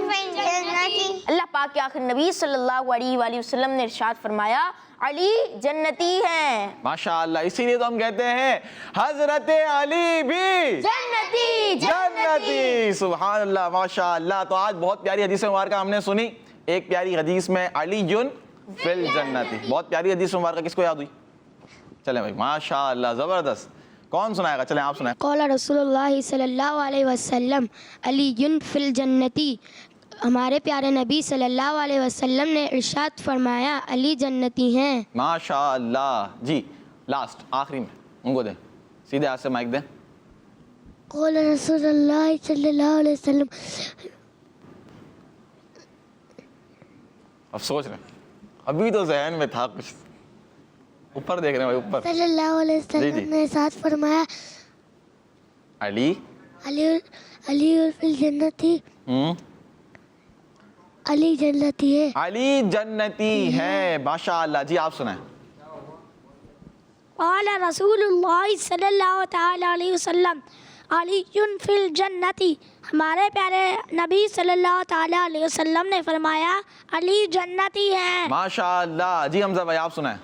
فی الجنة. اللہ پاک کے آخر نبی صلی اللہ علیہ وآلہ وسلم نے ارشاد فرمایا علی جنتی ہیں. ماشاءاللہ، اسی لیے تو ہم کہتے ہیں حضرت علی بھی جنتی جنتی. سبحان اللہ، ماشاءاللہ. تو آج بہت پیاری حدیث مبارکہ ہم نے سنی. ایک پیاری حدیث میں علی فی الجنتی، بہت پیاری حدیث مبارکہ کس کو یاد ہوئی؟ چلیں بھائی، ماشاءاللہ، زبردست. کون سنائے گا؟ چلیں آپ سنائیں. قال رسول اللہ صلی اللہ علیہ وسلم علی فی الجنتی. ہمارے پیارے نبی صلی اللہ علیہ وسلم نے ارشاد فرمایا علی جنتی ہیں. ماشاءاللہ. جی لاسٹ آخری میں ان کو دیں، سیدھے ہاتھ سے مائک دیں. قال رسول اللہ صلی اللہ علیہ وسلم. اب سوچ رہے ہیں، ابھی تو ذہن میں تھا کچھ. اوپر دیکھ رہے ہیں بھائی، اوپر. صلی اللہ علیہ وسلم نے ارشاد فرمایا علی علی فی الجنتی. علی جنتی ہے. علی جنتی ہے. ماشاءاللہ. جی آپ سنائیں. قال رسول اللہ صلی اللہ تعالی علیہ وسلم علی فی الجنتی. ہمارے پیارے نبی صلی اللہ تعالی علیہ وسلم نے فرمایا علی جنتی ہیں. ماشاءاللہ. جی حمزہ بھائی آپ سنائیں.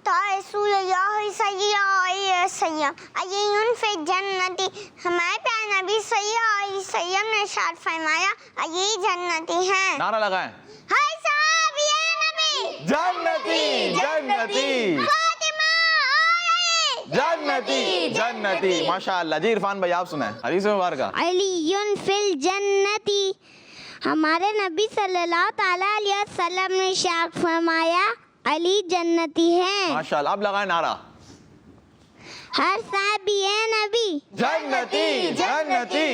رسول اللہ صلی اللہ علیہ وسلم علی فی الجنة. ہمارے پیارے نبی صلی اللہ علیہ وسلم نے ارشاد فرمایا علی جنتی ہیں. نعرہ لگائیں. ہر صحابی نبی جنتی جنتی فاطمہ اور علی جنتی جنتی. ماشاءاللہ. جی عرفان بھائی آپ سنائیں حدیث مبارکہ. علی فی الجنة. ہمارے نبی صلی اللہ تعالی علیہ وسلم نے ارشاد فرمایا علی جنتی ہیں. ماشاءاللہ. اب لگائیں نعرہ. ہر صحابی نبی جنتی جنتی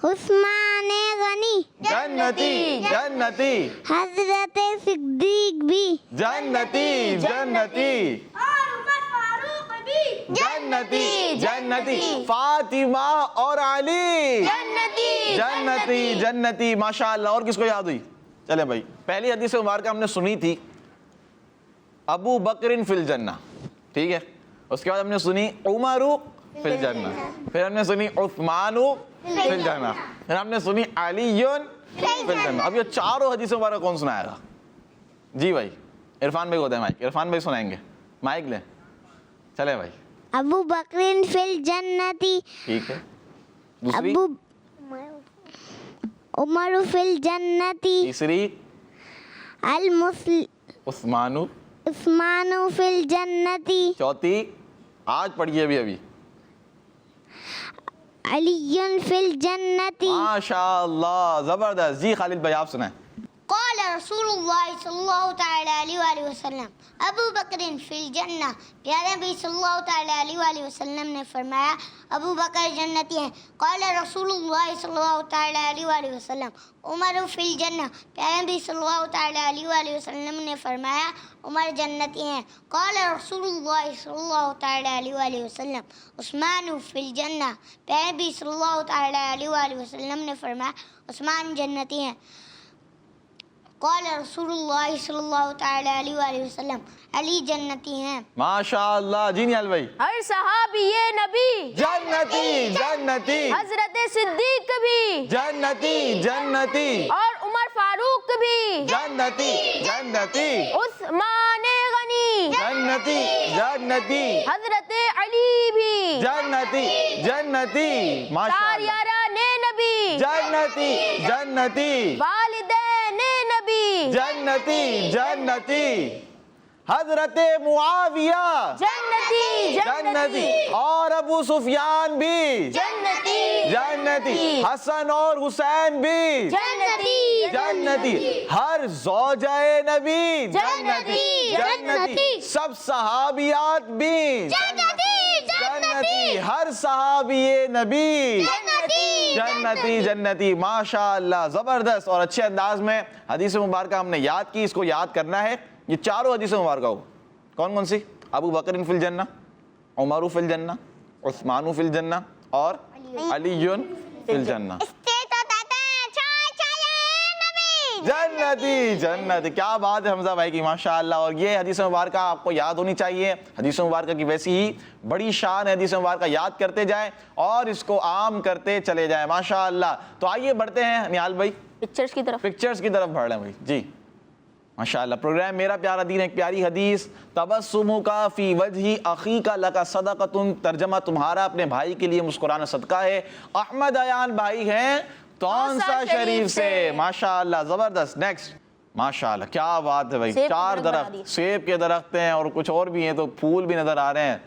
عثمان غنی جنتی جنتی حضرت صدیق بھی جنتی جنتی جنتی جنتی فاطمہ اور علی جنتی جنتی. ماشاءاللہ. اور کس کو یاد ہوئی؟ چلیں بھائی، پہلی حدیث مبارکہ ہم نے سنی تھی ابو بکر فی الجنہ، ٹھیک ہے. اس کے بعد ہم نے سنی عمر فی الجنہ، پھر ہم نے سنی عثمان فی الجنہ، پھر ہم نے سنی علی فی الجنہ. اب یہ چاروں حدیث مبارکہ کون سنائے گا؟ جی بھائی عرفان بھائی کو دیں مائک. عرفان بھائی سنائیں گے، مائک لیں. چلیں بھائی. ابو بکر فی الجنتی. ٹھیک ہے. دوسری؟ ابو عمر فی الجنتی. تیسری؟ عثمان عثمان فی الجنتی. چوتھی آج پڑھیے ابھی. علی فی الجنتی. ماشاءاللہ، زبردست. جی خالد بھائی آپ سنائیں. قال رسول اللہ صلی اللہ تعالی علیہ وآلہ وسلم ابو بکر فی الجنہ. پیارے نبی صلی اللہ تعالی علیہ وآلہ وسلم نے فرمایا ابو بکر جنتی ہیں. قال رسول اللہ صلی اللہ تعالی علیہ وآلہ وسلم عمر فی الجنہ. پیارے نبی صلی اللہ تعالی علیہ وآلہ وسلم نے فرمایا عمر جنتی ہیں. قال رسول اللہ صلی اللہ تعالی علیہ وآلہ وسلم عثمان فی الجنہ. پیارے نبی صلی اللہ تعالی علیہ وآلہ وسلم نے فرمایا عثمان جنتی ہیں. قال رسول اللہ صلی اللہ تعالی علیہ وآلہ وسلم علی جنتی ہیں. ماشاءاللہ. جی نیال بھائی. ہر صحابی نبی جنتی جنتی حضرت صدیق بھی جنتی جنتی اور عمر فاروق بھی جنتی جنتی عثمان غنی جنتی جنتی حضرت علی بھی جنتی جنتی. ماشاءاللہ. یاران نبی جنتی جنتی والدین نبی جنتی جنتی حضرت معاویہ جنتی جنتی اور ابو سفیان بھی جنتی جنتی حسن اور حسین بھی جنتی جنتی ہر زوجہ نبی جنتی جنتی سب صحابیات بھی جنتی ہر صحابی نبی جنتی جنتی. ماشاءاللہ زبردست. اور اچھے انداز میں حدیث مبارکہ ہم نے یاد کی. اس کو یاد کرنا ہے. یہ چاروں حدیث مبارکہ ہو کون کون سی؟ ابو بکر فی الجنہ، عمر فی الجنہ، عثمان فی الجنہ اور علی فی الجنہ. جنتی جنتی. کیا بات ہے حمزہ بھائی کی، ماشاءاللہ. اور یہ حدیث مبارکہ آپ کو یاد ہونی چاہیے. حدیث مبارکہ کی ویسی ہی بڑی شان ہے. حدیث مبارکہ یاد کرتے جائیں اور اس کو عام کرتے چلے جائیں. ماشاءاللہ. تو آئیے بڑھتے ہیں نیال بھائی پکچرز کی طرف پکچرز کی طرف بڑھ رہے ہیں بھائی. جی ماشاءاللہ. پروگرام میرا پیارا دین ایک پیاری حدیث. تبسمک فی وجہ اخیک لک صدقۃ. ترجمہ تمہارا اپنے بھائی کے لیے مسکرانا صدقہ ہے. احمد ایان بھائی ہیں تونسا شریف سے. ماشاءاللہ زبردست. نیکسٹ. ماشاءاللہ کیا بات ہے بھائی. 4 درخت سیب کے درخت ہیں اور کچھ اور بھی ہیں تو پھول بھی نظر آ رہے ہیں.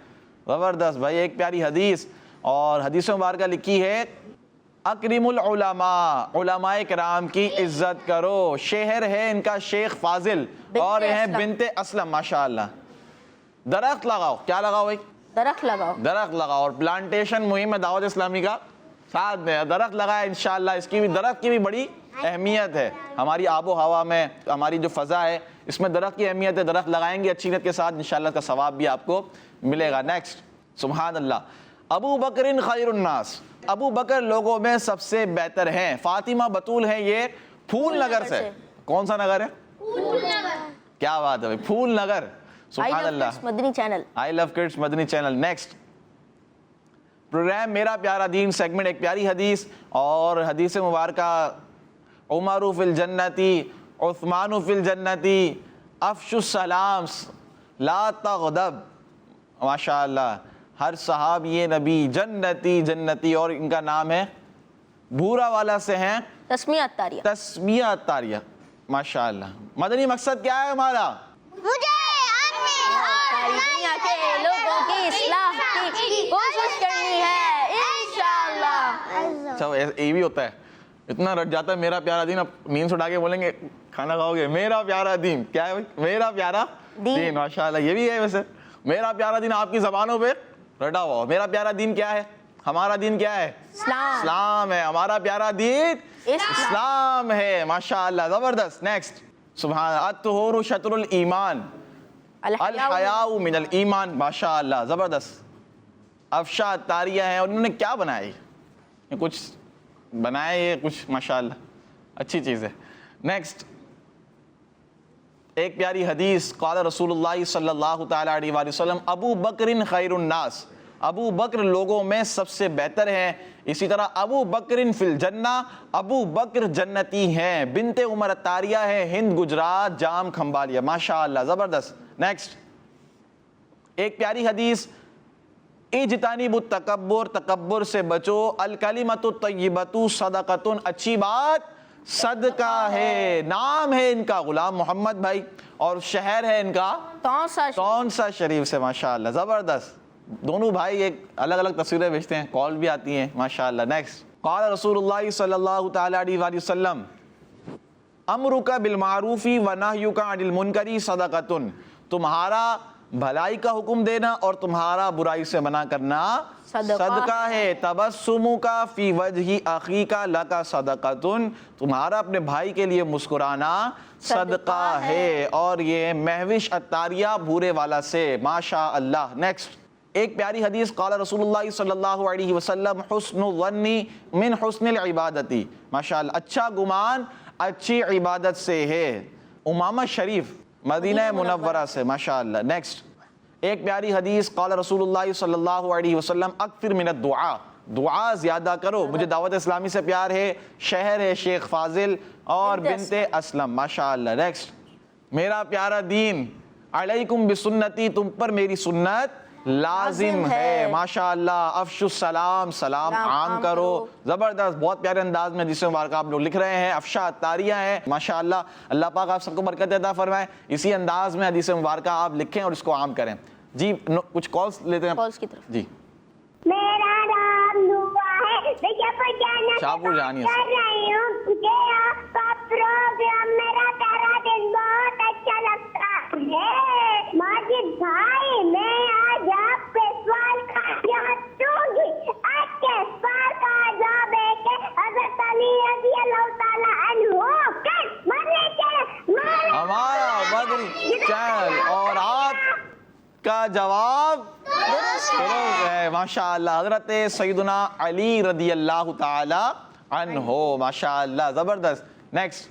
زبردست بھائی. ایک پیاری حدیث اور حدیث مبارکہ لکھی ہے اکرم العلماء. علماء کرام کی عزت کرو. شہر ہے ان کا شیخ فاضل اور ہیں بنت اسلم. ماشاءاللہ. درخت لگاؤ. کیا لگاؤ بھائی؟ درخت لگاؤ. درخت لگاؤ. اور پلانٹیشن مہم دعوت اسلامی کا ساتھ میں درخت لگائے انشاءاللہ. اس کی بھی درخت کی بھی بڑی اہمیت ہے ہماری آب و ہوا میں. ہماری جو فضا ہے اس میں درخت کی اہمیت ہے. درخت لگائیں گے اچھی نیت کے ساتھ انشاءاللہ کا ثواب بھی آپ کو ملے گا. نیکسٹ. سبحان اللہ. ابو بکر خیر الناس. ابو بکر لوگوں میں سب سے بہتر ہیں. فاطمہ بطول ہے یہ پھول نگر سے. کون سا نگر ہے؟ پھول نگر. کیا بات ہے بھائی. پھول نگر. سبحان اللہ. مدنی چینل. آئی لو کڈس مدنی چینل. نیکسٹ. پروگرام میرا پیارا دین سیگمنٹ ایک پیاری حدیث اور حدیث مبارکہ عمر فی الجنتی عثمان فی الجنتی افشوا السلام لا تغضب. ماشاءاللہ. ہر صحابی نبی جنتی جنتی. اور ان کا نام ہے بھورا والا سے ہیں تسمیہ الطاریہ. تسمیہ الطاریہ. ماشاءاللہ. مدنی مقصد کیا ہے ہمارا؟ مجھے ساری دنیا کے لوگوں کی اصلاح کی کوشش کرنی ہے انشاءاللہ. اچھا یہ بھی ہوتا ہے. اتنا رٹ جاتا ہے میرا پیارا دین. اب نیند سے اٹھا کے بولیں گے کھانا کھاؤ گے. میرا پیارا دین کیا ہے بھائی؟ میرا پیارا دین. ماشاءاللہ. یہ بھی ہے ویسے. میرا پیارا دین آپ کی زبانوں پہ رٹا ہوا. میرا پیارا دین کیا ہے؟ ہمارا دین کیا ہے؟ اسلام ہے. ہمارا پیارا دین اسلام ہے. ماشاءاللہ زبردست. نیکسٹ. سبحان. الطہور شطر الایمان الحیاء من الایمان. ماشاءاللہ زبردست. افشا الطاریہ ہیں اور انہوں نے کیا بنایا؟ یہ کچھ بنائے یہ کچھ ماشاءاللہ اچھی چیز ہے. نیکسٹ. ایک پیاری حدیث. قال رسول اللہ صلی اللہ تعالی علیہ وآلہ وسلم ابو بکر خیر الناس. ابو بکر لوگوں میں سب سے بہتر ہیں. اسی طرح ابو بکر فی الجنہ. ابو بکر جنتی ہیں. بنت عمر الطاریہ ہے. ہند گجرات جام کھمبالیا. ماشاءاللہ زبردست. نیکسٹ. ایک پیاری حدیث. اجتنبوا التکبر. تکبر سے بچو. الکلمۃ الطیبۃ صدقۃ. اچھی بات صدقہ ہے. نام ہے ان کا غلام محمد بھائی اور شہر ہے ان کا تونسا شریف سے. ماشاءاللہ زبردست. دونوں بھائی ایک الگ الگ تصویریں بھیجتے ہیں. کال بھی آتی ہیں. ماشاءاللہ. نیکسٹ. قال رسول اللہ صلی اللہ تعالی علیہ وآلہ وسلم امرک بالمعروف ونہیک عن المنکر صدقۃ. تمہارا بھلائی کا حکم دینا اور تمہارا برائی سے منع کرنا صدقہ ہے. تبسمک فی وجہ اخیک لک صدقۃ. تمہارا اپنے بھائی کے لیے مسکرانا صدقہ ہے. اور یہ مہوش الطاریہ بھورے والا سے. ماشاء اللہ. نیکسٹ. ایک پیاری حدیث. قال رسول اللہ صلی اللہ علیہ وسلم حسن الظن من حسن العبادت. ماشاءاللہ. اچھا گمان اچھی عبادت سے ہے. امامہ شریف مدینہ منورہ سے. ماشاءاللہ. نیکسٹ. ایک پیاری حدیث. قال رسول اللہ صلی اللہ علیہ وسلم اکثر من الدعاء. دعا زیادہ کرو. مجھے دعوت اسلامی سے پیار ہے. شہر ہے شیخ فاضل اور بنت اسلم. ماشاءاللہ. نیکسٹ. میرا پیارا دین علیکم بسنتی. تم پر میری سنت لازم ہے. ماشاءاللہ. افشوا السلام. سلام عام کرو. زبردست. بہت پیارے انداز میں حدیث مبارکہ آپ لوگ لکھ رہے ہیں. افشا الطاریہ ہے. ماشاءاللہ. اللہ پاک آپ سب کو برکت عطا فرمائے. اسی انداز میں حدیث مبارکہ آپ لکھیں اور اس کو عام کریں. جی کچھ کالز لیتے ہیں. کالز کی طرف. جی میرا نام دعا ہے. میں جب جانا شاہپور جانی کر رہی ہوں. مجھے آپ کا پروگرام میرا پیارا دن بہت اچھا لگتا ہے. ماجد بھائی میں آج آپ کے سوال کا جواب دوں گی. آج کے سوال کا جواب ہے کہ حضرت علی رضی اللہ تعالی عنہ کس مرنے کے ہمارا بدری چینل اور آپ کا جواب درست ہے. ماشاءاللہ. حضرت سیدنا علی رضی اللہ تعالی عنہ. ماشاءاللہ. زبردست. نیکسٹ.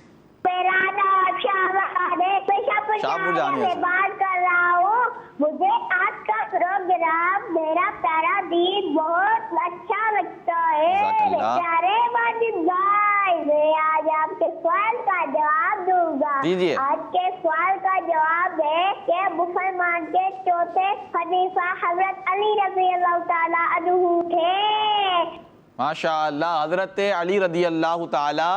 شاہپور جانی سے بات کر رہا ہوں. مجھے آج کا پروگرام میرا پیارا دین بہت اچھا لگتا ہے. پیارے ماجد بھائی بھائی میں آج آپ کے سوال کا جواب دوں گا. دیجیے. آج کے سوال کا جواب ہے کہ مسلمان کے چوتھے خلیفہ حضرت علی رضی اللہ تعالیٰ عنہ تھے. ماشاء اللہ حضرت علی رضی اللہ تعالی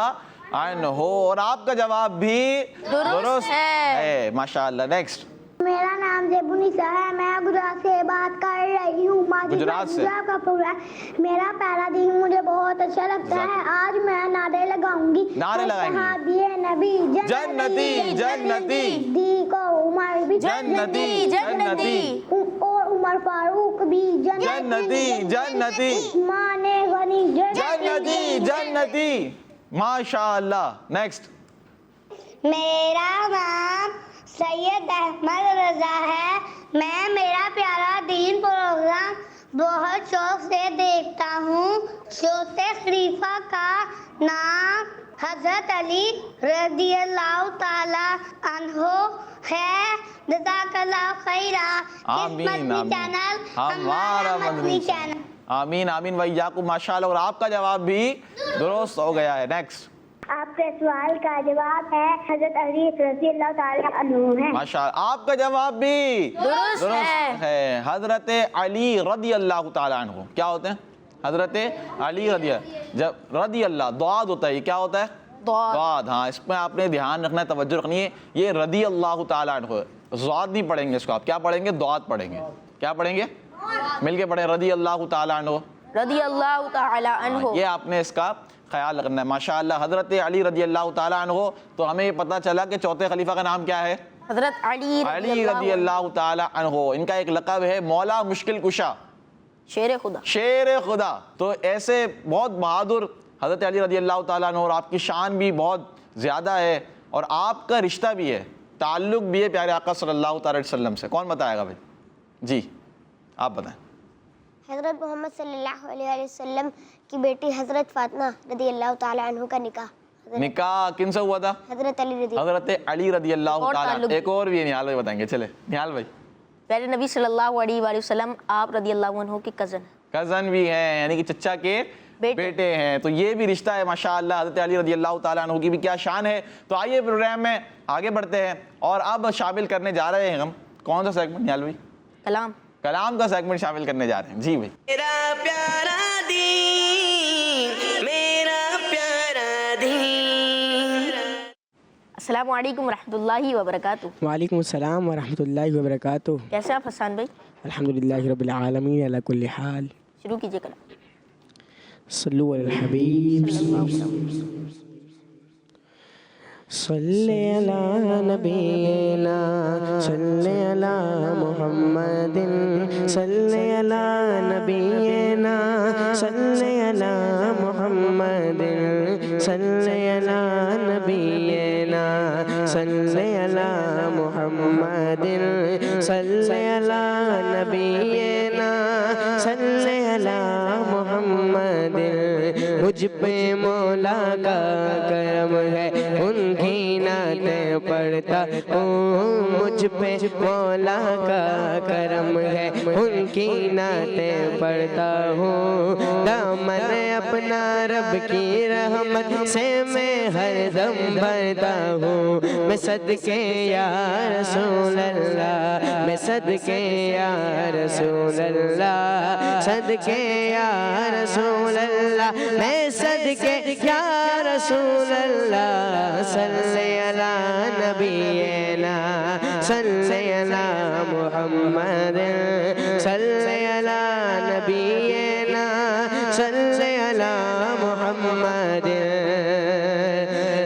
عنہ. اور آپ کا جواب بھی درست ہے. ماشاء اللہ. نیکسٹ. میرا نام زیبونیسا ہے. میں گجرات سے بات کر رہی ہوں. گجرات سے. کا پروگرام میرا پہلا دن مجھے بہت اچھا لگتا ہے. آج میں نعرے لگاؤں گی. نعرے لگائیں گے. نبی جنتی جنتی دی کو عمر بھی جنتی جنتی اور عمر فاروق بھی جنتی جنتی مانے غنی جنتی جنتی. ماشاء اللہ. نیکسٹ. میرا نام سید احمد رضا ہے. میں میرا پیارا دین پروگرام بہت شوق سے دیکھتا ہوں. چوتھے خلیفہ کا نام حضرت علی رضی اللہ تعالی عنہ ہے. جزاک اللہ خیرا. آمین آمین. چینل ہمارا مدنی چینل. آمین آمین وإیاکم. ماشاء اللہ. اور آپ کا جواب بھی درست ہو گیا ہے. نیکسٹ. آپ کے سوال کا جواب ہے حضرت علی رضی اللہ تعالی عنہ ہے. ماشاء اللہ. آپ کا جواب بھی درست ہے. حضرت علی رضی اللہ تعالی عنہ کیا ہوتے ہیں؟ حضرت علی رضی اللہ ضاد ہوتا ہے. یہ کیا ہوتا ہے؟ ضاد. ہاں اس میں آپ نے دھیان رکھنا ہے, توجہ رکھنی ہے. یہ رضی اللہ تعالی عنہ. ضاد نہیں پڑھیں گے اس کو آپ. کیا پڑھیں گے؟ ضاد پڑھیں گے. کیا پڑھیں گے؟ مل کے پڑھیں. رضی اللہ تعالی عنہ. رضی اللہ تعالی عنہ. یہ آپ نے اس کا خیال رکھنا ہے. ماشاء اللہ. حضرت علی رضی اللہ تعالیٰ عنہ. تو ہمیں یہ پتہ چلا کہ چوتھے خلیفہ کا نام کیا ہے؟ حضرت علی رضی اللہ تعالیٰ عنہ. ان کا ایک لقب ہے مولا مشکل کشا, شیر خدا. شیر خدا. تو ایسے بہت بہادر حضرت علی رضی اللہ تعالیٰ عنہ. اور آپ کی شان بھی بہت زیادہ ہے اور آپ کا رشتہ بھی ہے, تعلق بھی ہے پیارے آقا صلی اللہ تعالی وسلم سے. کون بتائے گا بھائی؟ جی آپ بتائیں. حضرت محمد صلی اللہ علیہ وسلم کی بیٹی حضرت فاطمہ رضی اللہ تعالیٰ عنہ کا نکاح کن سے ہوا تھا؟ حضرت علی رضی اللہ تعالیٰ. تعلق. ایک اور بھی ہے, نہال بھائی بتائیں گے. چلے نہال بھائی. پیارے نبی صلی اللہ علیہ وآلہ وسلم آپ رضی اللہ عنہ کی کزن بھی ہیں, یعنی کہ چچا کے بیٹے ہیں. تو یہ بھی رشتہ ہے ماشاء اللہ. حضرت علی رضی اللہ تعالیٰ عنہ کی بھی کیا شان ہے. تو آئیے پروگرام میں آگے بڑھتے ہیں اور اب شامل کرنے جا رہے ہیں ہم کون سا سیگمنٹ نہال بھائی؟ کلام کا سیگمنٹ شامل کرنے جا رہے ہیں. جی بھائی. میرا پیارا دین, میرا پیارا دین. السلام علیکم ورحمۃ اللہ وبرکاتہ. وعلیکم السلام ورحمۃ اللہ وبرکاتہ. کیسے آپ حسان بھائی؟ الحمدللہ رب العالمین علی کل حال. شروع کیجیے کلام. صلو علی الحبیب. صلی علی نبینا صلی علی محمد صلی علی نبینا صلی علی محمد صلی علی نبینا صلی علی محمد صلی علی نبینا صلی علی محمد. مجھ پہ مولا کا کرم ہے ان کی نعتیں پڑھتا ہوں. مجھ پہ مولا کا کرم ہے ان کی نعتیں پڑھتا ہوں. دامن اپنا رب کی رحمت سے میں ہر دم بھرتا ہوں. میں صدقے یا رسول اللہ, میں صدقے یا رسول اللہ, صدقے یا رسول اللہ, میں صدقے یا رسول اللہ. صلی علی نبینا صلی علی محمد صلی علی نبینا صلی علی محمد.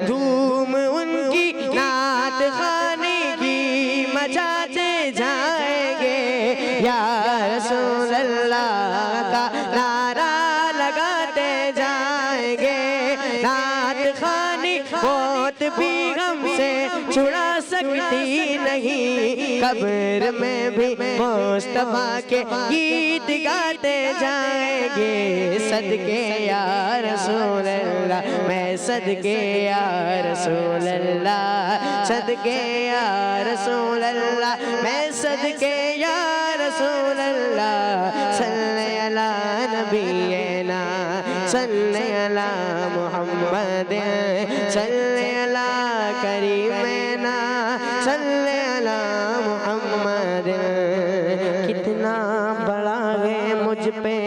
دھوم ان کی نعت خوانی کی مچاتے جائیں گے, یا رسول اللہ کا نعرہ لگاتے جائیں گے. نعت خوانی موت بھی ہم سے چھڑا سکتی نہیں, قبر میں بھی مصطفیٰ کے گیت گاتے جائیں گے. صدقے یا رسول اللہ, میں صدقے یا رسول اللہ, صدقے یا رسول اللہ, میں صدقے یا رسول اللہ. صلی علی نبینا صلی علی محمد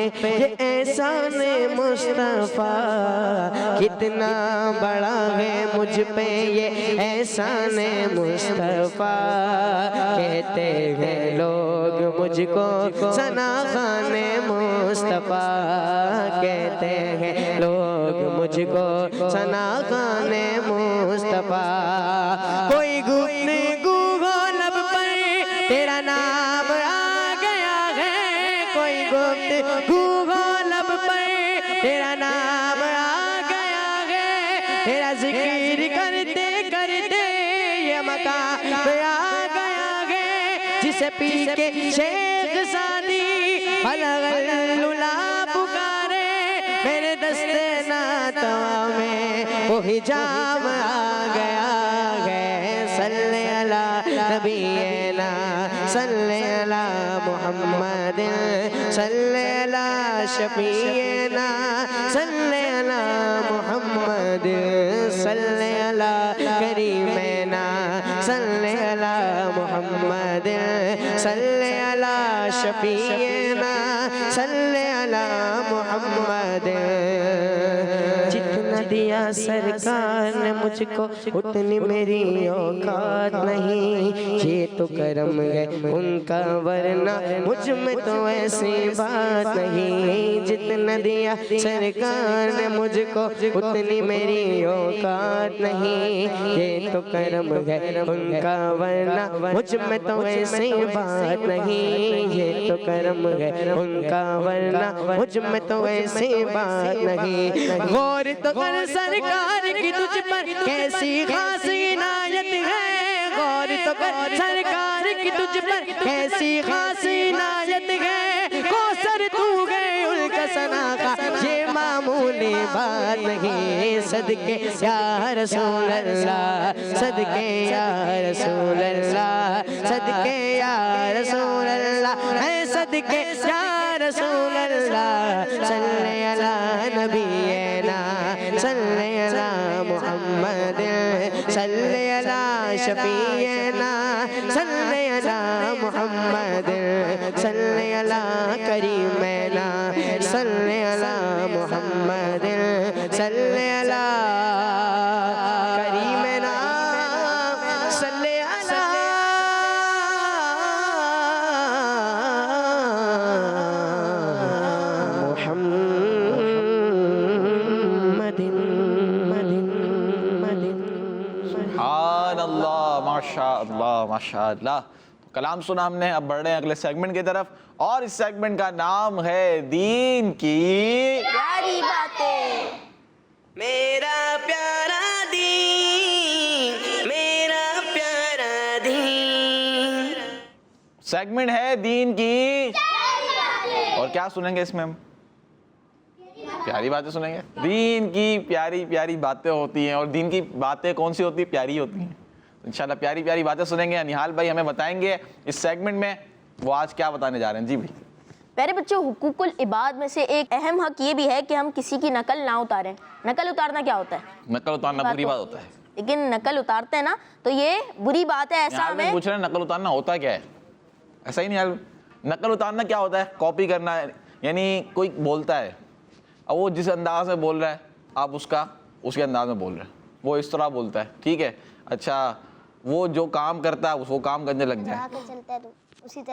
یہ احسان مصطفیٰ، کتنا بڑا ہے مجھ پہ یہ احسان مصطفیٰ، کہتے ہیں لوگ مجھ کو ثنا خوان مصطفیٰ، کہتے ہیں لوگ مجھ کو ثنا خوان مصطفیٰ، کوئی گفتگو ہو لب پر تیرا نام آ گیا ہے، کوئی گفتگو ہو لب پر تیرا نام آ گیا ہے، تیرا ذکر کرتے کرتے یہ مقام آ گیا ہے، جسے پی کے شیخ سعدی بلغ العلا پکارے، میرے دستے ناتواں میں وہ حجاب آ گیا ہے، صلی علی نبینا صلی علی محمد صلی علی شفیعنا صلی علی محمد صلی علی کریمنا صلی علی محمد صلی علی شفیعنا صلی علی محمد، جتنا دیا سرکار نے مجھ کو اتنی میری اوقات نہیں، یہ تو کرم ہے ان کا ورنہ مجھ میں تو ایسی بات نہیں، جتنا دیا سرکار نے مجھ کو اتنی میری اوقات نہیں، یہ تو کرم ہے ان کا ورنہ مجھ میں تو ایسی بات نہیں، یہ تو کرم ہے ان کا ورنہ مجھ میں تو ایسی بات نہیں، غور تو کر سرکار کی تجھ پر کیسی خاص عنایت ہے، غور تو کر سرکار کی تجھ پر کیسی خاص عنایت ہے، کوثر تو گئے ان کا ثنا کا یہ معمولی بات نہیں، صدقے یا رسول اللہ صدقے یا رسول اللہ صدقے یا رسول اللہ ہے، صدقے یا رسول اللہ صلی علی نبینا صلی علی محمد صلی علی شفیعنا صلی علی محمد صلی علی کریمنا صلی علی محمد صلی علی کریمنا صلی علی سبحان اللہ، ماشاء اللہ ماشاء اللہ۔ کلام سنا ہم نے، اب بڑھ رہے ہیں اگلے سیگمنٹ کی طرف، اور اس سیگمنٹ کا نام ہے دین کی پیاری باتیں۔ میرا پیارا دین، میرا پیارا دین۔ سیگمنٹ ہے دین کی، اور کیا سنیں گے اس میں ہم؟ پیاری باتیں سنیں گے۔ دین کی پیاری پیاری باتیں ہوتی ہیں، اور دین کی باتیں کون سی ہوتی ہیں؟ پیاری ہوتی ہیں۔ انشاءاللہ پیاری پیاری باتیں سنیں گے۔ نہال بھائی ہمیں بتائیں گے اس سیگمنٹ میں وہ آج کیا بتانے جا رہے ہیں۔ جی بھائی۔ پیارے بچوں، حقوق العباد میں سے ایک اہم حق یہ بھی ہے کہ ہم کسی کی نقل نہ اتاریں۔ نقل اتارنا کیا ہوتا ہے؟ نقل اتارنا بری بات ہوتا ہے، لیکن نقل اتارتے ہیں نا تو یہ بری بات ہے، ایسا ہمیں ہمیں پوچھ رہے ہیں نقل اتارنا ہوتا کیا ہے؟ ایسا ہی نہیں، نقل اتارنا کیا ہوتا ہے؟ کاپی کرنا ہے، یعنی کوئی بولتا ہے، اب وہ جس انداز میں بول رہا ہے آپ اس کے انداز میں بول رہے ہیں، وہ اس طرح بولتا ہے، ٹھیک ہے، اچھا وہ جو کام کرتا ہے وہ کام کرنے لگ جائے، چلتا ہے تو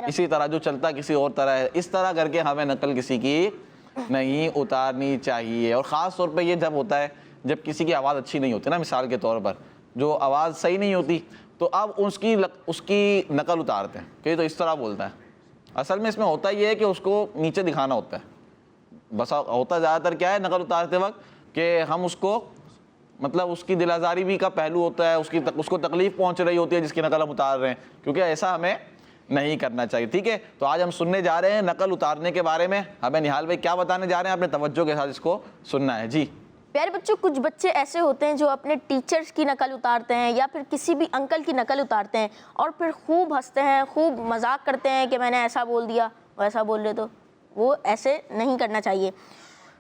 اسی طرح جو چلتا ہے کسی اور طرح ہے، اس طرح کر کے ہمیں نقل کسی کی نہیں اتارنی چاہیے۔ اور خاص طور پہ یہ جب ہوتا ہے جب کسی کی آواز اچھی نہیں ہوتی نا، مثال کے طور پر جو آواز صحیح نہیں ہوتی تو اب اس کی نقل اتارتے ہیں کہ یہ تو اس طرح بولتا ہے۔ اصل میں اس میں ہوتا یہ ہے کہ اس کو نیچے دکھانا ہوتا ہے، بس ہوتا زیادہ تر کیا ہے نقل اتارتے وقت کہ ہم اس کو مطلب اس کی دل آزاری بھی کا پہلو ہوتا ہے، اس کو تکلیف پہنچ رہی ہوتی ہے جس کی نقل ہم اتار رہے ہیں، کیونکہ ایسا ہمیں نہیں کرنا چاہیے، ٹھیک ہے۔ تو آج ہم سننے جا رہے ہیں نقل اتارنے کے بارے میں، ہمیں نہال بھائی کیا بتانے جا رہے ہیں؟ اپنے توجہ کے ساتھ اس کو سننا ہے۔ جی پیارے بچوں، کچھ بچے ایسے ہوتے ہیں جو اپنے ٹیچرز کی نقل اتارتے ہیں یا پھر کسی بھی انکل کی نقل اتارتے ہیں اور پھر خوب ہنستے ہیں، خوب مذاق کرتے ہیں کہ میں نے ایسا بول دیا ویسا بول رہے، تو وہ ایسے نہیں کرنا چاہیے۔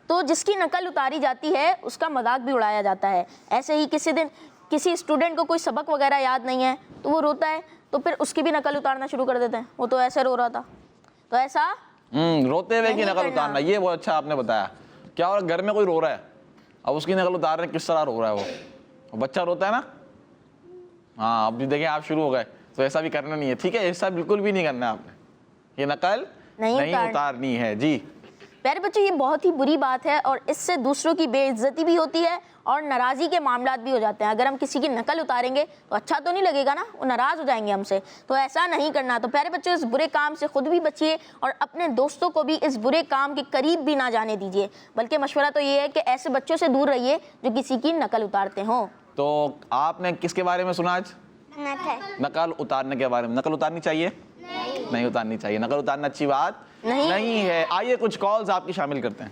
تو جس کی نقل اتاری جاتی ہے اس کا مذاق بھی اڑایا جاتا ہے۔ ایسے ہی کسی دن کسی اسٹوڈنٹ کو کوئی سبق وغیرہ یاد نہیں ہے تو وہ روتا ہے، تو پھر اس کی بھی نقل اتارنا شروع کر دیتے ہیں، وہ تو ایسے رو رہا تھا، تو ایسا روتے ہوئے کی نہیں نقل کرنا۔ اتارنا، یہ بہت اچھا آپ نے بتایا. کیا ہو رہا ہے گھر میں کوئی رو رہا ہے اب اس کی نقل اتار رہے ہیں، کس طرح رو رہا ہے وہ بچہ روتا ہے نا. ہاں اب بھی دیکھیں آپ شروع ہو گئے تو ایسا بھی کرنا نہیں ہے. ٹھیک ہے ایسا بالکل بھی نہیں کرنا ہے آپ نے, یہ نقل نہیں اتارنی ہے. جی پیارے بچوں یہ بہت ہی بری بات ہے اور اس سے دوسروں کی بے عزتی بھی ہوتی ہے اور ناراضی کے معاملات بھی ہو جاتے ہیں. اگر ہم کسی کی نقل اتاریں گے تو اچھا تو نہیں لگے گا نا, وہ ناراض ہو جائیں گے ہم سے, تو ایسا نہیں کرنا. تو پیارے بچوں اس برے کام سے خود بھی بچیے اور اپنے دوستوں کو بھی اس برے کام کے قریب بھی نہ جانے دیجیے. بلکہ مشورہ تو یہ ہے کہ ایسے بچوں سے دور رہیے جو کسی کی نقل اتارتے ہوں. تو آپ نے کس کے بارے میں سنا آج؟ نقل اتارنے کے بارے میں. نقل اتارنی چاہیے؟ نہیں اتارنی چاہیے. نقل اتارنا اچھی بات نہیں ہے. آئیے کچھ کالز آپ کی شامل کرتے ہیں.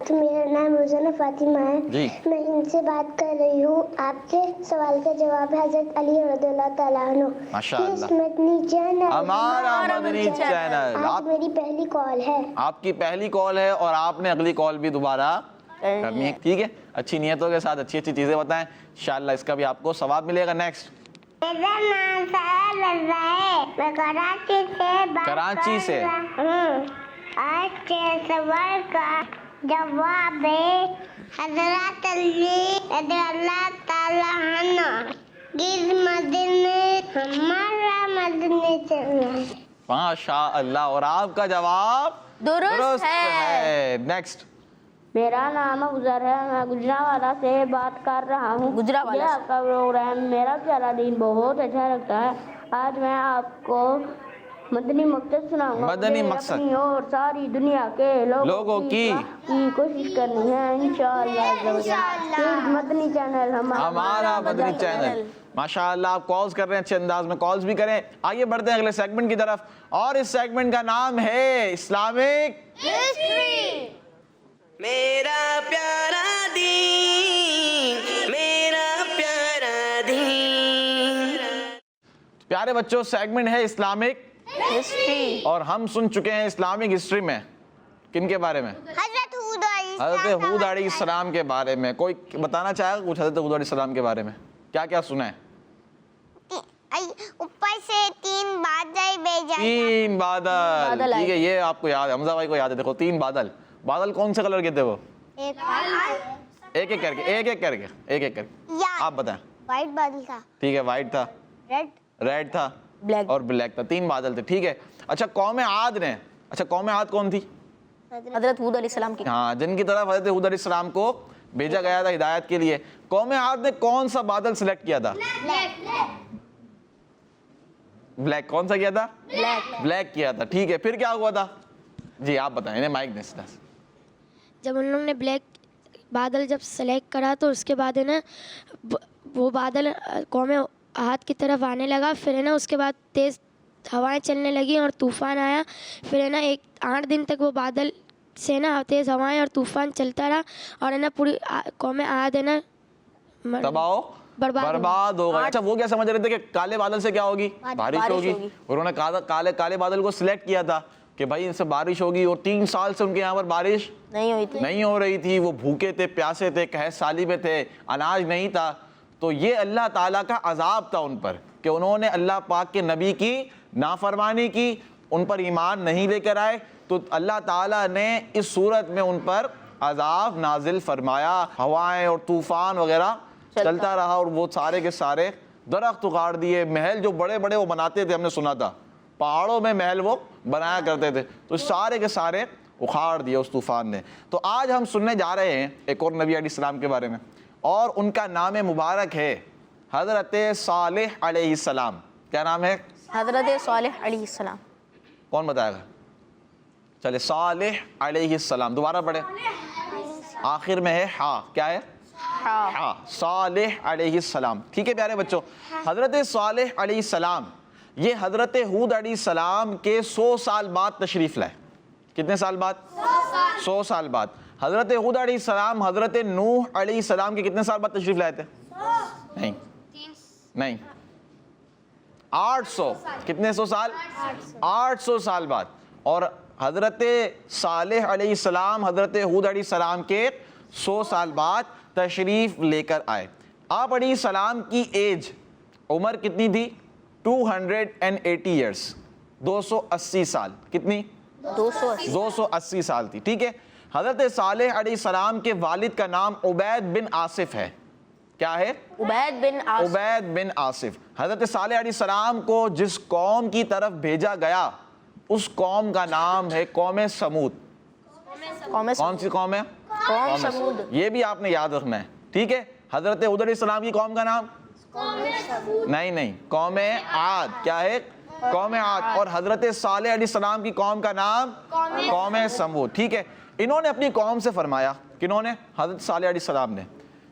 میرا نام روزانہ فاطمہ ہے. جی میں ان سے بات کر رہی ہوں. آپ کے سوال کا جواب ہے حضرت علی رضی اللہ تعالیٰ عنہ. ماشاءاللہ. مدنی چینل ہمارا مدنی چینل. آج میری پہلی کال ہے. آپ کی پہلی کال ہے اور آپ نے اگلی کال بھی دوبارہ کرنی ہے. ٹھیک ہے اچھی نیتوں کے ساتھ اچھی اچھی چیزیں بتائیں, انشاءاللہ اس کا بھی آپ کو ثواب ملے گا. نیکسٹ. میرا نام سہیل رضا ہے. میں کراچی سے بات کراچی سے. آج کے سوال کا جواب ہے حضرت علی رضی اللہ تعالیٰ عنہ کی مدنی ہمارا مدنی چینل. ماشاء اللہ. اور آپ کا جواب درست ہے. نیکسٹ. میرا نام افضل ہے. میں گجرانوالہ سے بات کر رہا ہوں. گجرانوالہ یہ آپ کا پروگرام میرا پیارا دین بہت اچھا لگتا ہے. آج میں آپ کو مدنی مقصد سناؤں گا. مدنی مقصد اپنی اور ساری دنیا کے لوگوں کی کوشش کرنی ہے انشاءاللہ. مدنی چینل ہمارا مدنی چینل. ماشاءاللہ آپ کالز کر رہے ہیں اچھے انداز میں, کالز بھی کریں. آئیے بڑھتے ہیں اگلے سیگمنٹ کی طرف اور اس سیگمنٹ کا نام ہے اسلامک ہسٹری. میرا پیارا دین, میرا پیارا دین. پیارے بچوں سیگمنٹ ہے اسلامک ہسٹری. اور ہم سن چکے ہیں اسلامک ہسٹری میں کن کے بارے میں؟ حضرت ہود علیہ السلام کے بارے میں. کوئی بتانا چاہے گا کچھ حضرت ہود علیہ السلام کے بارے میں کیا کیا سنا ہے؟ اوپر سے 3 بادل بھیجا. 3 بادل. ٹھیک ہے یہ آپ کو یاد ہے, حمزہ بھائی کو یاد ہے. دیکھو 3 بادل. بادل کون سے کلر کے تھے وہ؟ ایک ایک کر کے آپ بتائیں. وائٹ بادل تھا. ٹھیک ہے وائٹ تھا, ریڈ تھا اور بلیک تھا. 3 بادل تھے. ٹھیک ہے اچھا قوم عاد نے, قوم عاد کون تھی؟ حضرت ہود علیہ السلام کی. ہاں جن کی طرف حضرت ہود علیہ السلام کو بھیجا گیا تھا ہدایت کے لیے. قوم عاد نے کون سا بادل سلیکٹ کیا تھا؟ بلیک. کون سا کیا تھا؟ بلیک کیا تھا. ٹھیک ہے پھر کیا ہوا تھا؟ جی آپ بتائیں. انہیں مائک دیں. جب ان لوگوں نے بلیک بادل جب سلیکٹ کرا تو اس کے بعد ہے نا وہ بادل قوم عاد کی طرف آنے لگا. پھر ہے نا اس کے بعد تیز ہوائیں چلنے لگیں اور طوفان آیا. پھر ہے نا 8 دن تک وہ بادل سے نا تیز ہوائیں اور طوفان چلتا رہا اور ہے نا پوری قوم عاد ہے نا برباد ہو گئی. اچھا وہ کیا سمجھ رہے تھے کہ کالے بادل سے کیا ہوگی؟ بارش ہوگی. انہوں نے کہا کالے بادل کو سلیکٹ کیا تھا کہ بھائی ان سے بارش ہوگی اور 3 سال سے ان کے یہاں پر بارش نہیں ہو رہی تھی. وہ بھوکے تھے, پیاسے تھے, قحط سالی میں تھے, اناج نہیں تھا. تو یہ اللہ تعالیٰ کا عذاب تھا ان پر کہ انہوں نے اللہ پاک کے نبی کی نافرمانی کی, ان پر ایمان نہیں لے کر آئے. تو اللہ تعالیٰ نے اس صورت میں ان پر عذاب نازل فرمایا. ہوائیں اور طوفان وغیرہ چلتا رہا اور وہ سارے کے سارے درخت اکھاڑ دیے. محل جو بڑے بڑے وہ بناتے تھے, ہم نے سنا تھا پہاڑوں میں محل وہ بنایا کرتے تھے, تو سارے کے سارے اکھاڑ دیے اس طوفان نے. تو آج ہم سننے جا رہے ہیں ایک اور نبی علیہ السلام کے بارے میں اور ان کا نام مبارک ہے حضرت صالح علیہ السلام. کیا نام ہے؟ حضرت صالح علیہ السلام. کون بتائے گا؟ چلے صالح علیہ السلام. دوبارہ پڑھے, آخر میں ہے ہاں. کیا ہے؟ ہاں. صالح علیہ السلام. ٹھیک ہے پیارے بچوں, حضرت صالح علیہ السلام یہ حضرت ہود علیہ السلام کے 100 سال بعد تشریف لائے. کتنے سال بعد؟ 100 سال بعد. حضرت ہود علیہ السلام حضرت نوح علیہ السلام کے کتنے سال بعد تشریف لائے تھے؟ نہیں 800. کتنے 100 سال؟ 800 سال بعد. اور حضرت صالح علیہ السلام حضرت ہود علیہ السلام کے 100 سال بعد تشریف لے کر آئے. آپ علیہ السلام کی ایج عمر کتنی تھی؟ 280 ایئرس. 280 سال. کتنی؟ 280 سال تھی. ٹھیک ہے. حضرت صالح علیہ السلام کے والد کا نام عبید بن آصف ہے. کیا ہے؟ عبید بن آصف. حضرت صالح علیہ السلام کو جس قوم کی طرف بھیجا گیا اس قوم کا نام ہے قوم سمود. کون سی قوم ہے؟ قوم سمود. یہ بھی آپ نے یاد رکھنا ہے. ٹھیک ہے. حضرت ہود علیہ السلام کی قوم کا نام نہیں قوم عاد. کیا ہے؟ قوم عاد. اور حضرت صالح علیہ السلام کی قوم کا نام قوم سمود. ٹھیک ہے. انہوں نے اپنی قوم سے فرمایا, کنہوں نے؟ حضرت صالح علیہ السلام نے,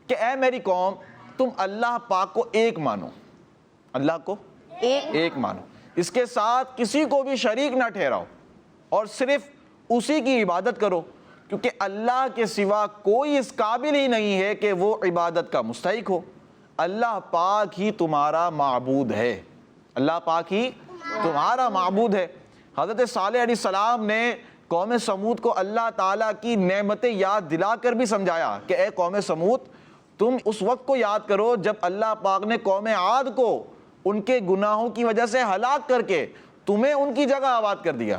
کہ اے میری قوم تم اللہ پاک کو ایک مانو, اللہ کو ایک مانو, اس کے ساتھ کسی کو بھی شریک نہ ٹھہراؤ اور صرف اسی کی عبادت کرو, کیونکہ اللہ کے سوا کوئی اس قابل ہی نہیں ہے کہ وہ عبادت کا مستحق ہو. اللہ پاک ہی تمہارا معبود ہے, اللہ پاک ہی تمہارا معبود ہے. حضرت صالح علیہ السلام نے قوم سمود کو اللہ تعالیٰ کی نعمتیں یاد دلا کر بھی سمجھایا کہ اے قوم سمود تم اس وقت کو یاد کرو جب اللہ پاک نے قوم عاد کو ان کے گناہوں کی وجہ سے ہلاک کر کے تمہیں ان کی جگہ آباد کر دیا,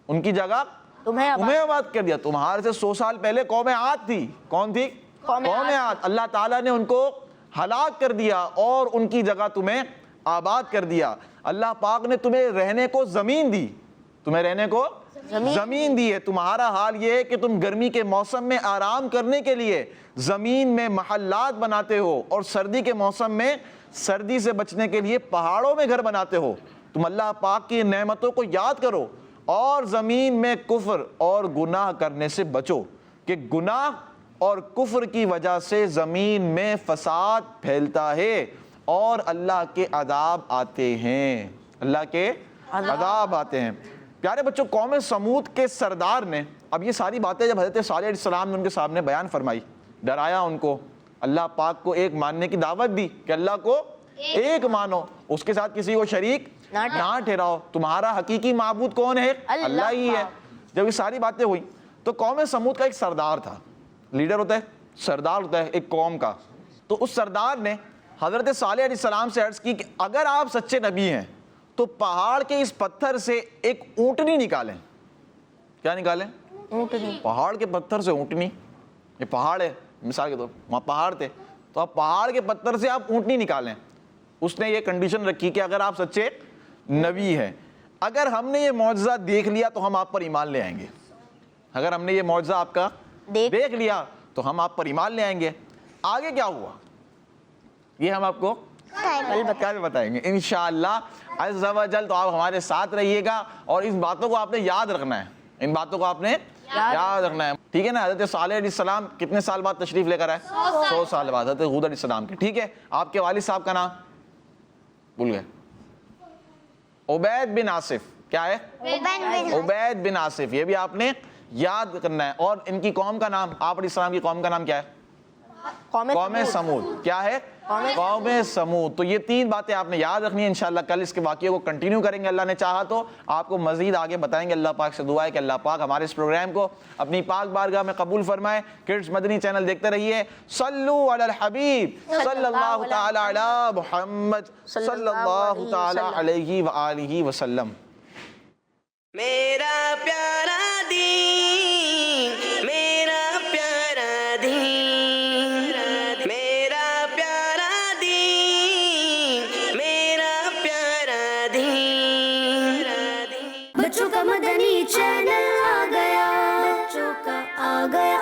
ان کی جگہ تمہیں آباد کر دیا. تمہارے سے 100 سال پہلے قوم عاد تھی. کون تھی؟ قوم عاد. اللہ تعالیٰ نے ان کو ہلاک کر دیا اور ان کی جگہ تمہیں آباد کر دیا. اللہ پاک نے تمہیں رہنے کو زمین دی, تمہیں رہنے کو زمین دی ہے. تمہارا حال یہ ہے کہ تم گرمی کے موسم میں آرام کرنے کے لیے زمین میں محلات بناتے ہو اور سردی کے موسم میں سردی سے بچنے کے لیے پہاڑوں میں گھر بناتے ہو. تم اللہ پاک کی نعمتوں کو یاد کرو اور زمین میں کفر اور گناہ کرنے سے بچو, کہ گناہ اور کفر کی وجہ سے زمین میں فساد پھیلتا ہے اور اللہ کے عذاب آتے ہیں, اللہ کے عذاب آتے ہیں. پیارے بچوں, قوم سمود کے سردار نے اب یہ ساری باتیں جب حضرت صالح علیہ السلام نے ان کے سامنے بیان فرمائی, ڈرایا ان کو, اللہ پاک کو ایک ماننے کی دعوت دی کہ اللہ کو ایک مانو, اس کے ساتھ کسی کو شریک نہ ٹھہراؤ, تمہارا حقیقی معبود کون ہے؟ اللہ ہی ہے. جب یہ ساری باتیں ہوئی تو قوم سمود کا ایک سردار تھا, لیڈر ہوتا ہے, سردار ہوتا ہے ایک قوم کا. تو اس سردار نے حضرت صالح علیہ السلام سے عرض کی کہ اگر آپ سچے نبی ہیں تو پہاڑ کے اس پتھر سے ایک اونٹنی نکالیں. کیا نکالیں؟ اونٹنی. پہاڑ کے پتھر سے اونٹنی, یہ پہاڑ ہے مثال کے طور وہاں پہاڑ تھے, تو آپ پہاڑ کے پتھر سے آپ اونٹنی نکالیں. اس نے یہ کنڈیشن رکھی کہ اگر آپ سچے نبی ہیں, اگر ہم نے یہ معجزہ دیکھ لیا تو ہم آپ پر ایمان لے آئیں گے. اگر ہم نے یہ معجزہ آپ کا دیکھ لیا تو ہم آپ پر ایمان لے آئیں گے. آگے کیا ہوا یہ ہم آپ کو کل بتائیں گے انشاءاللہ عز و جل. تو آپ ہمارے ساتھ رہیے گا اور اس باتوں کو آپ نے یاد رکھنا ہے, ان باتوں کو آپ نے یاد رکھنا ہے. ٹھیک ہے نا. حضرت صالح علیہ السلام کتنے سال بعد تشریف لے کر آئے؟ 100 سال بعد. حضرت ہود علیہ السلام کے. ٹھیک ہے. آپ کے والد صاحب کا نام بھول گئے؟ عبید بن آصف. کیا ہے؟ عبید بن آصف. یہ بھی آپ نے یاد کرنا ہے. اور ان کی قوم کا نام, آپ علیہ السلام کی قوم کا نام کیا ہے؟ قوم سمود. کیا ہے؟ قوم سمود. تو یہ 3 باتیں آپ نے یاد رکھنی ہے. انشاءاللہ کل اس کے واقعے کو کنٹینیو کریں گے اللہ نے چاہا تو, آپ کو مزید آگے بتائیں گے. اللہ پاک سے دعا ہے کہ اللہ پاک ہمارے اس پروگرام کو اپنی پاک بارگاہ میں قبول فرمائے. کڈز مدنی چینل دیکھتے رہیے. صلو علی الحبیب صلی اللہ تعالی علی محمد صلی اللہ تعالی علیہ وآلہ وسلم. میرا پیارا دین, میرا پیارا دین, میرا پیارا دین, میرا پیارا دین. بچوں کا مدنی چینل آ گیا, بچوں کا آ گیا